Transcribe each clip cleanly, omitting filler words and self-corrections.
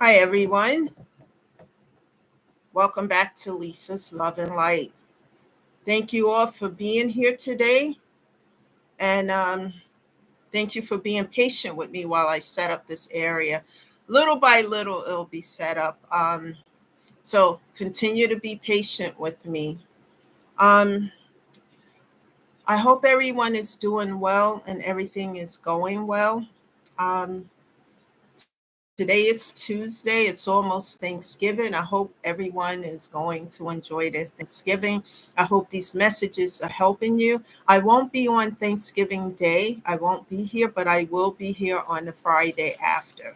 Hi, everyone. Welcome back to Lisa's Love and Light. Thank you all for being here today. And thank you for being patient with me while I set up this area. Little by little, it'll be set up. So continue to be patient with me. Um, I hope everyone is doing well and everything is going well. Um, Today is Tuesday. It's almost Thanksgiving. I hope everyone is going to enjoy their Thanksgiving. I hope these messages are helping you. I won't be on Thanksgiving Day. I won't be here, but I will be here on the Friday after.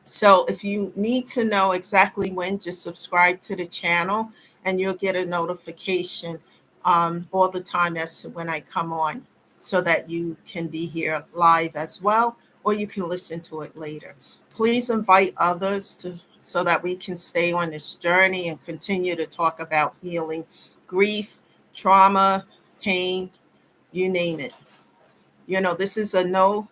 So if you need to know exactly when, just subscribe to the channel and you'll get a notification all the time as to when I come on so that you can be here live as well, or you can listen to it later. Please invite others to so that we can stay on this journey and continue to talk about healing, grief, trauma, pain, you name it. This is a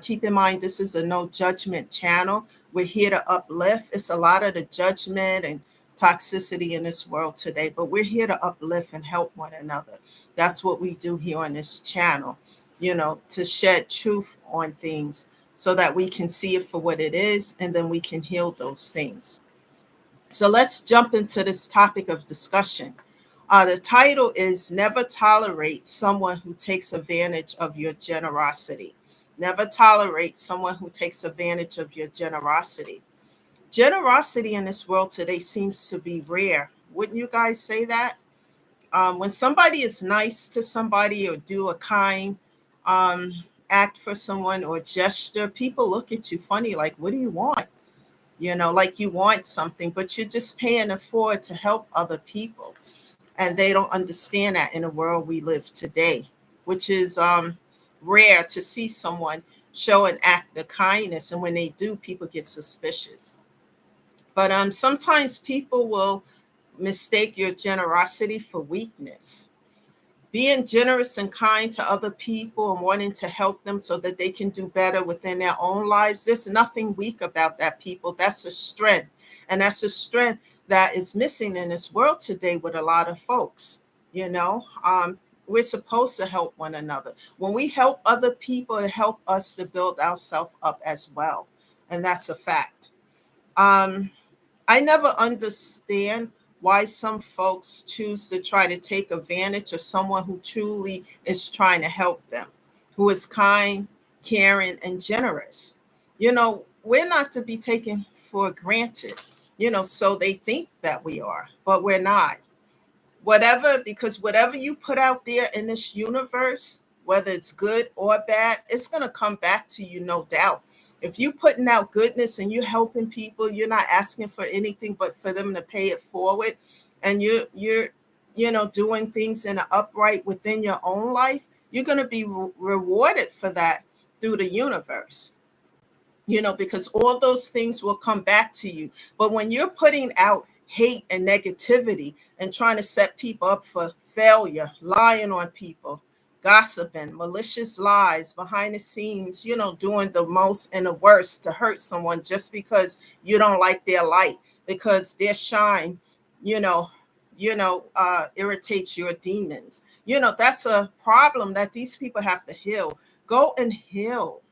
keep in mind, this is a no judgment channel. We're here to uplift. It's a lot of the judgment and toxicity in this world today, but we're here to uplift and help one another. That's what we do here on this channel, to shed truth on things so that we can see it for what it is and then we can heal those things. So let's jump into this topic of discussion. The title is Never Tolerate Someone Who Takes Advantage of Your Generosity. Never tolerate someone who takes advantage of your generosity. Generosity in this world today seems to be rare. Wouldn't you guys say that? When somebody is nice to somebody or do a kind act for someone or gesture, people look at you funny like, what do you want? Like you want something, but you're just paying it forward to help other people. And they don't understand that in the world we live today, which is rare to see someone show an act of kindness. And when they do, people get suspicious. But sometimes people will mistake your generosity for weakness. Being generous and kind to other people and wanting to help them so that they can do better within their own lives, there's nothing weak about that, people. That's a strength. And that's a strength that is missing in this world today with a lot of folks. We're supposed to help one another. When we help other people, it helps us to build ourselves up as well. And that's a fact. I never understand why some folks choose to try to take advantage of someone who truly is trying to help them, who is kind, caring, and generous. We're not to be taken for granted, so they think that we are, but we're not. Because whatever you put out there in this universe, whether it's good or bad, it's going to come back to you, no doubt. If you're putting out goodness and you're helping people, you're not asking for anything but for them to pay it forward, and you're doing things in an upright within your own life, you're going to be rewarded for that through the universe. Because all those things will come back to you. But when you're putting out hate and negativity and trying to set people up for failure, lying on people, gossiping, malicious lies behind the scenes, doing the most and the worst to hurt someone just because you don't like their light, because their shine, irritates your demons. That's a problem that these people have to heal. Go and heal.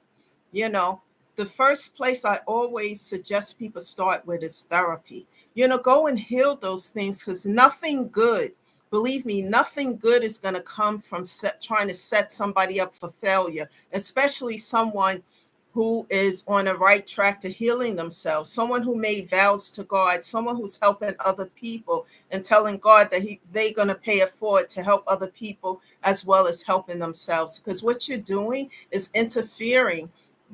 The first place I always suggest people start with is therapy. Go and heal those things, because nothing good, believe me, nothing good is going to come from trying to set somebody up for failure, especially someone who is on the right track to healing themselves, someone who made vows to God, someone who's helping other people and telling God that they're going to pay it forward to help other people as well as helping themselves. Because what you're doing is interfering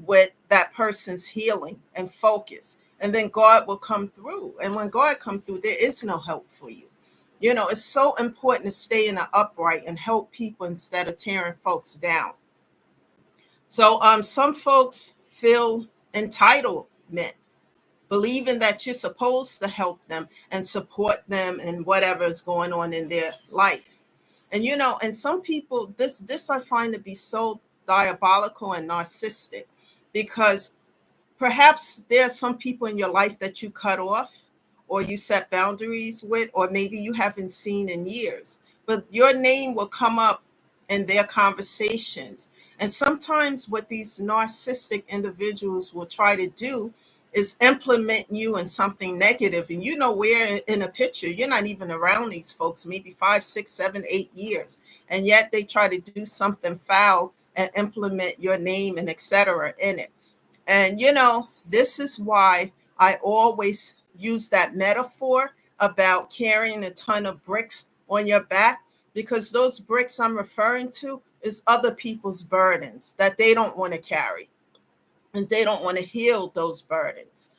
with that person's healing and focus, and then God will come through. And when God comes through, there is no help for you. It's so important to stay in an upright and help people instead of tearing folks down. So some folks feel entitlement, believing that you're supposed to help them and support them in whatever is going on in their life. And some people, this I find to be so diabolical and narcissistic, because Perhaps there are some people in your life that you cut off or you set boundaries with, or maybe you haven't seen in years, but your name will come up in their conversations. And sometimes what these narcissistic individuals will try to do is implement you in something negative. And you know, where in a picture, you're not even around these folks, maybe 5, 6, 7, 8 years. And yet they try to do something foul and implement your name and etc. in it. And this is why I always use that metaphor about carrying a ton of bricks on your back, because those bricks I'm referring to is other people's burdens that they don't want to carry, and they don't want to heal those burdens.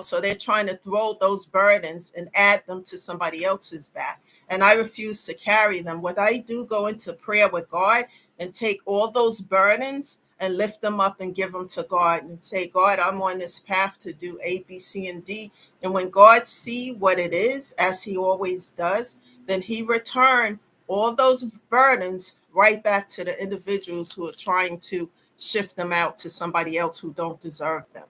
So they're trying to throw those burdens and add them to somebody else's back. And I refuse to carry them. What I do, go into prayer with God and take all those burdens and lift them up and give them to God and say, God, I'm on this path to do A, B, C, and D. And when God see what it is, as he always does, then he return all those burdens right back to the individuals who are trying to shift them out to somebody else who don't deserve them.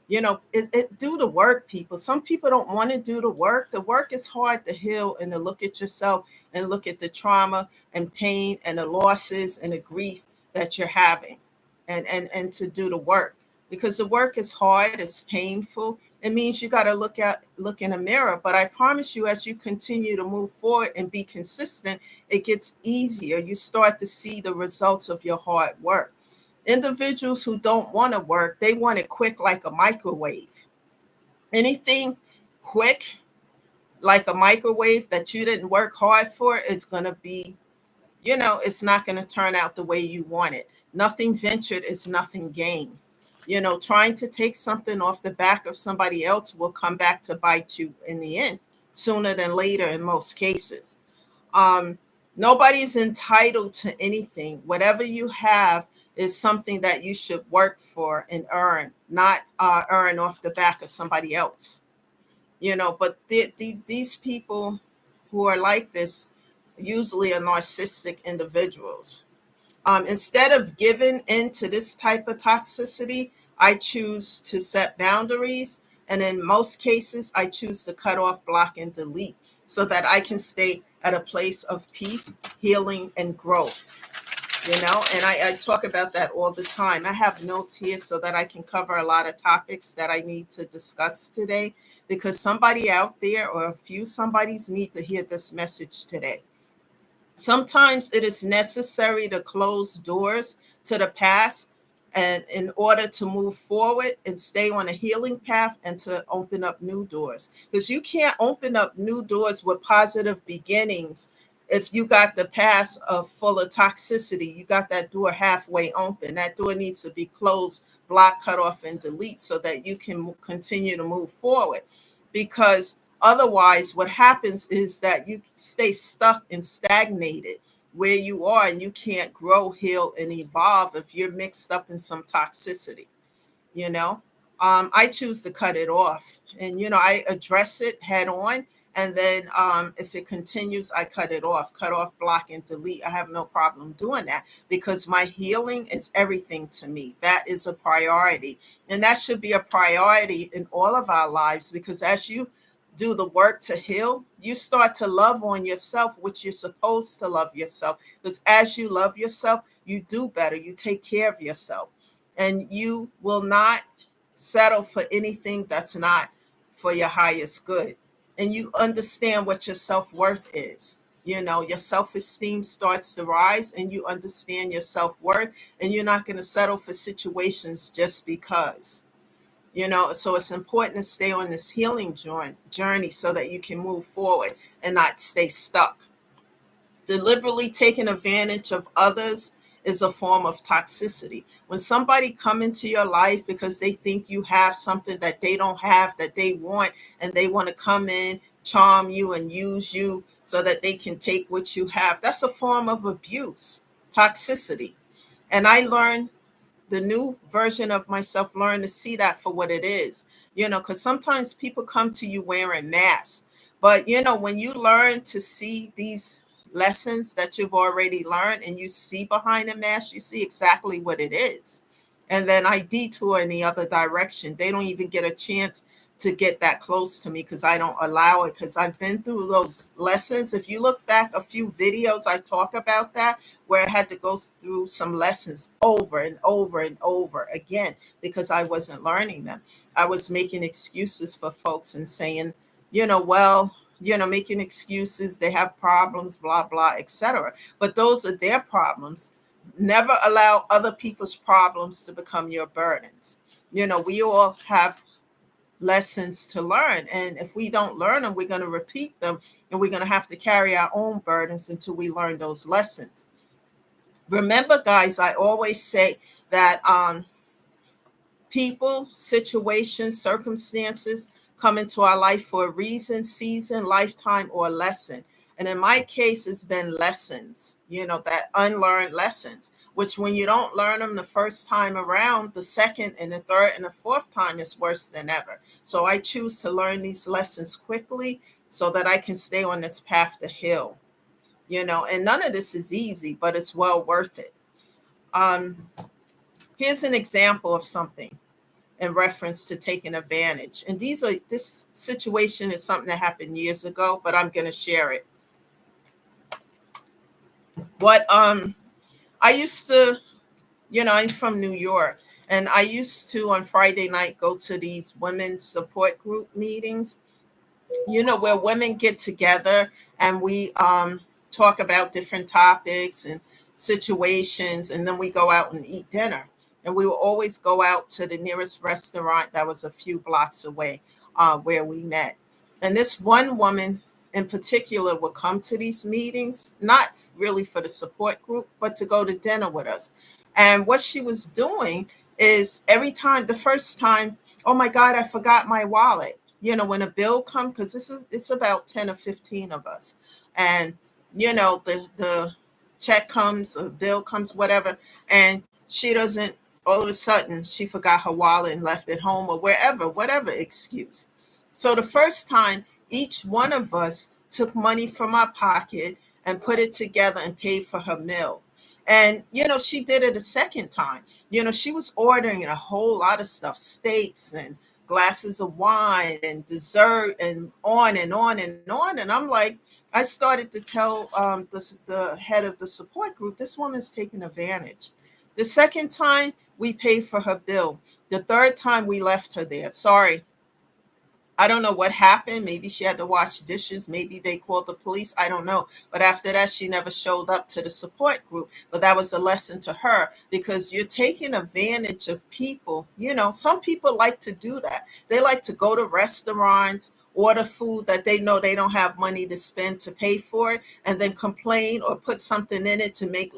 Do the work, people. Some people don't want to do the work. The work is hard to heal and to look at yourself and look at the trauma and pain and the losses and the grief that you're having, and to do the work, because the work is hard, it's painful. It means you got to look in a mirror. But I promise you, as you continue to move forward and be consistent, it gets easier. You start to see the results of your hard work. Individuals who don't want to work, they want it quick, like a microwave. Anything quick, like a microwave, that you didn't work hard for, is going to be, it's not going to turn out the way you want it. Nothing ventured is nothing gained. Trying to take something off the back of somebody else will come back to bite you in the end, sooner than later in most cases. Nobody's entitled to anything. Whatever you have is something that you should work for and earn, not earn off the back of somebody else. But these people who are like this usually are narcissistic individuals. Instead of giving into this type of toxicity, I choose to set boundaries. And in most cases, I choose to cut off, block, and delete so that I can stay at a place of peace, healing, and growth. And I talk about that all the time. I have notes here so that I can cover a lot of topics that I need to discuss today, because somebody out there, or a few somebodies, need to hear this message today. Sometimes it is necessary to close doors to the past, and in order to move forward and stay on a healing path, and to open up new doors. Because you can't open up new doors with positive beginnings if you got the past full of toxicity. You got that door halfway open. That door needs to be closed, blocked, cut off, and delete, so that you can continue to move forward. Because otherwise, what happens is that you stay stuck and stagnated where you are, and you can't grow, heal, and evolve if you're mixed up in some toxicity. I choose to cut it off, and I address it head on. And then if it continues, I cut it off, block, and delete. I have no problem doing that, because my healing is everything to me. That is a priority. And that should be a priority in all of our lives, because as you do the work to heal, you start to love on yourself, which you're supposed to love yourself. Because as you love yourself, you do better. You take care of yourself, and you will not settle for anything that's not for your highest good. And you understand what your self-worth is. Your self-esteem starts to rise, and you understand your self-worth, and you're not going to settle for situations just because. So it's important to stay on this healing journey so that you can move forward and not stay stuck. Deliberately taking advantage of others is a form of toxicity. When somebody come into your life because they think you have something that they don't have, that they want, and they want to come in, charm you, and use you so that they can take what you have, that's a form of abuse, toxicity. And I learned, the new version of myself learned to see that for what it is, because sometimes people come to you wearing masks. But, when you learn to see these lessons that you've already learned, and you see behind the mask, you see exactly what it is. and then I detour in the other direction. They don't even get a chance to get that close to me because I don't allow it, because I've been through those lessons. If you look back a few videos, I talk about that, where I had to go through some lessons over and over and over again because I wasn't learning them. I was making excuses for folks and saying, well, making excuses, they have problems, blah, blah, etc. But those are their problems. Never allow other people's problems to become your burdens. We all have lessons to learn. And if we don't learn them, we're going to repeat them, and we're going to have to carry our own burdens until we learn those lessons. Remember, guys, I always say that people, situations, circumstances come into our life for a reason, season, lifetime, or lesson. And in my case, it's been lessons, that unlearned lessons, which when you don't learn them the first time around, the second and the third and the fourth time is worse than ever. So I choose to learn these lessons quickly so that I can stay on this path to heal, and none of this is easy, but it's well worth it. Here's an example of something in reference to taking advantage. And this situation is something that happened years ago, but I'm going to share it. What I used to, I'm from New York, and I used to on Friday night go to these women's support group meetings, where women get together and we talk about different topics and situations, and then we go out and eat dinner. And we will always go out to the nearest restaurant that was a few blocks away, where we met. And this one woman in particular would come to these meetings, not really for the support group, but to go to dinner with us. And what she was doing is every time, the first time, oh my God, I forgot my wallet. When a bill comes, because it's about 10 or 15 of us. And, the check comes, a bill comes, whatever. And she doesn't, all of a sudden, she forgot her wallet and left it home or wherever, whatever excuse. So the first time, each one of us took money from our pocket and put it together and paid for her meal. And, she did it a second time. She was ordering a whole lot of stuff, steaks and glasses of wine and dessert and on and on and on. And I'm like, I started to tell the head of the support group, this woman's taking advantage. The second time, we paid for her bill. The third time, we left her there. Sorry, I don't know what happened. Maybe she had to wash dishes. Maybe they called the police. I don't know. But after that, she never showed up to the support group. But that was a lesson to her, because you're taking advantage of people. Some people like to do that. They like to go to restaurants, order food that they know they don't have money to spend to pay for it, and then complain or put something in it to make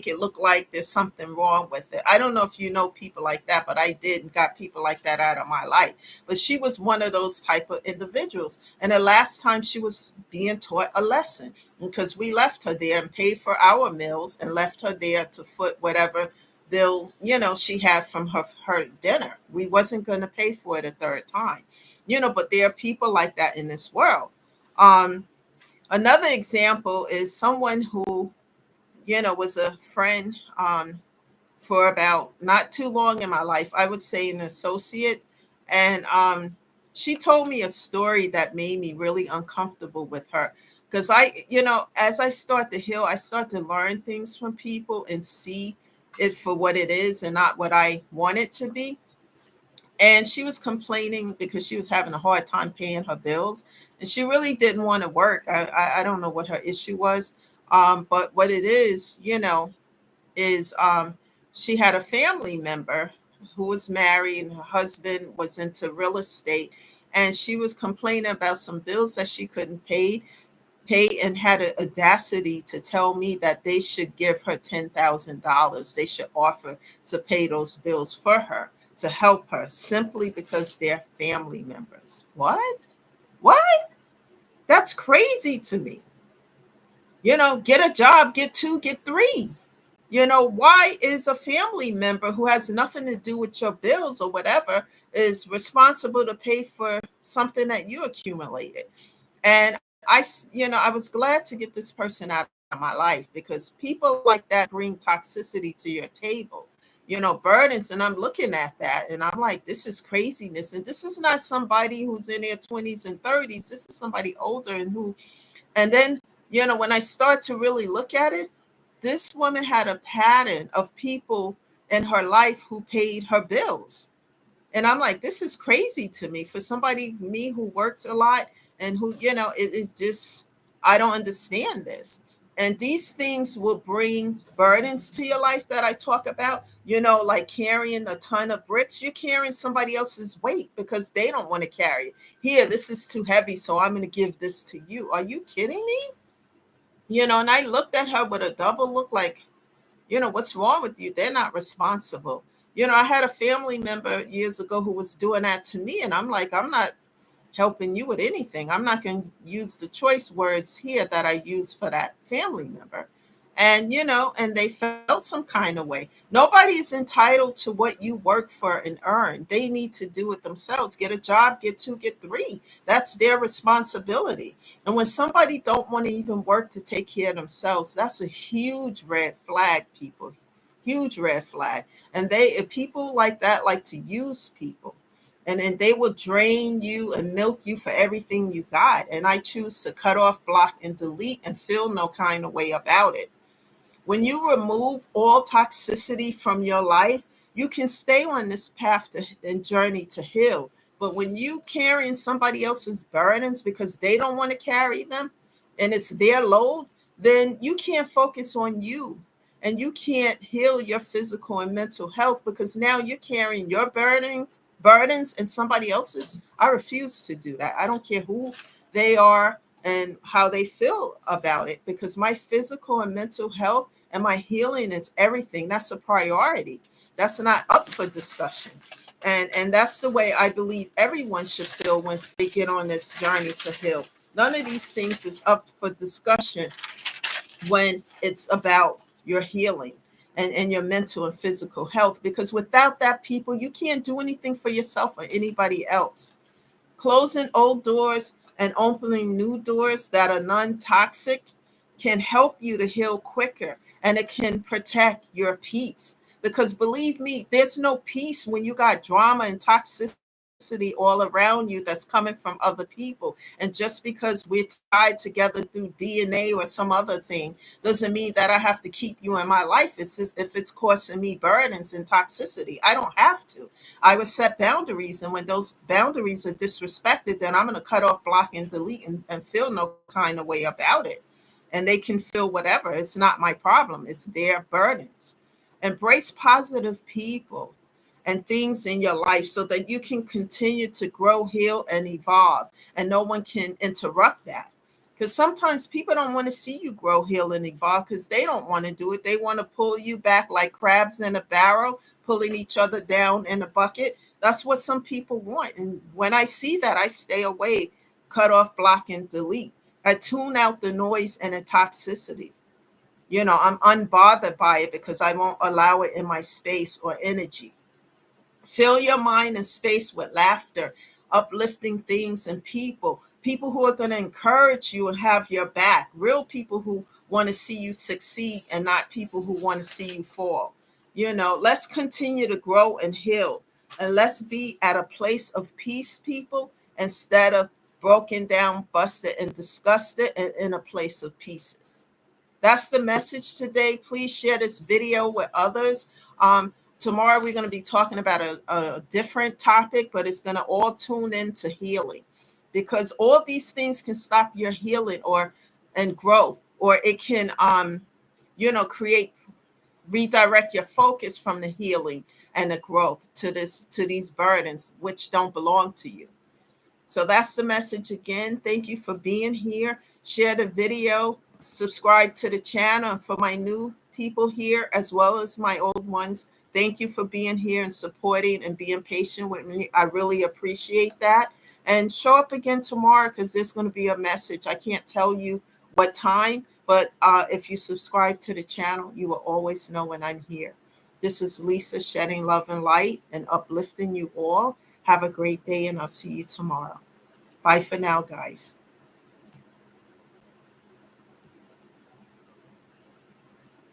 it look like there's something wrong with it. I don't know if you know people like that, but I did, and got people like that out of my life. But she was one of those type of individuals. And the last time, she was being taught a lesson, because we left her there and paid for our meals and left her there to foot whatever bill she had from her dinner. We wasn't going to pay for it a third time. But there are people like that in this world. Another example is someone who was a friend for about not too long in my life. I would say an associate. And she told me a story that made me really uncomfortable with her, because as I start to heal, I start to learn things from people and see it for what it is and not what I want it to be. And she was complaining because she was having a hard time paying her bills, and she really didn't want to work. I don't know what her issue was, but what it is, is she had a family member who was married, and her husband was into real estate, and she was complaining about some bills that she couldn't pay, and had an audacity to tell me that they should give her $10,000. They should offer to pay those bills for her, to help her, simply because they're family members. What? What? That's crazy to me. Get a job, get two, get three. Why is a family member who has nothing to do with your bills or whatever is responsible to pay for something that you accumulated? And I was glad to get this person out of my life, because people like that bring toxicity to your table. burdens. And I'm looking at that and I'm like, this is craziness. And this is not somebody who's in their 20s and 30s. This is somebody older and then, when I start to really look at it, this woman had a pattern of people in her life who paid her bills. And I'm like, this is crazy to me for somebody, me who works a lot and who, it is just, I don't understand this. And these things will bring burdens to your life that I talk about, like carrying a ton of bricks. You're carrying somebody else's weight because they don't want to carry it. Here, this is too heavy, so I'm going to give this to you. Are you kidding me? And I looked at her with a double look like, what's wrong with you? They're not responsible. I had a family member years ago who was doing that to me. And I'm like, I'm not helping you with anything. I'm not going to use the choice words here that I use for that family member. And they felt some kind of way. Nobody is entitled to what you work for and earn. They need to do it themselves. Get a job, get two, get three. That's their responsibility. And when somebody don't want to even work to take care of themselves, that's a huge red flag, people. Huge red flag. And people like that like to use people. And then they will drain you and milk you for everything you got. And I choose to cut off, block, and delete and feel no kind of way about it. When you remove all toxicity from your life, you can stay on this path and journey to heal. But when you carrying somebody else's burdens because they don't want to carry them and it's their load, then you can't focus on you and you can't heal your physical and mental health because now you're carrying your burdens and somebody else's. I refuse to do that. I don't care who they are and how they feel about it because my physical and mental health and my healing is everything. That's a priority. That's not up for discussion. And that's the way I believe everyone should feel once they get on this journey to heal. None of these things is up for discussion when it's about your healing and your mental and physical health. Because without that, people, you can't do anything for yourself or anybody else. Closing old doors and opening new doors that are non-toxic can help you to heal quicker and it can protect your peace. Because believe me, there's no peace when you got drama and toxicity all around you that's coming from other people. And just because we're tied together through DNA or some other thing doesn't mean that I have to keep you in my life. It's just if it's causing me burdens and toxicity, I don't have to. I would set boundaries, and when those boundaries are disrespected, then I'm going to cut off, block, and delete and feel no kind of way about it. And they can feel whatever. It's not my problem. It's their burdens. Embrace positive people and things in your life so that you can continue to grow, heal, and evolve. And no one can interrupt that. Because sometimes people don't want to see you grow, heal, and evolve because they don't want to do it. They want to pull you back like crabs in a barrel, pulling each other down in a bucket. That's what some people want. And when I see that, I stay away, cut off, block, and delete. I tune out the noise and the toxicity. I'm unbothered by it because I won't allow it in my space or energy. Fill your mind and space with laughter, uplifting things and people who are going to encourage you and have your back, real people who want to see you succeed and not people who want to see you fall. Let's continue to grow and heal. And let's be at a place of peace, people, instead of broken down, busted, and disgusted, and in a place of pieces. That's the message today. Please share this video with others. Tomorrow we're going to be talking about a different topic, but it's going to all tune into healing because all these things can stop your healing and growth, or it can redirect your focus from the healing and the growth to these burdens which don't belong to you. So that's the message again. Thank you for being here. Share the video, subscribe to the channel. And for my new people here, as well as my old ones, thank you for being here and supporting and being patient with me. I really appreciate that. And show up again tomorrow because there's going to be a message. I can't tell you what time, but if you subscribe to the channel, you will always know when I'm here. This is Lisa, shedding love and light and uplifting you all. Have a great day, and I'll see you tomorrow. Bye for now, guys.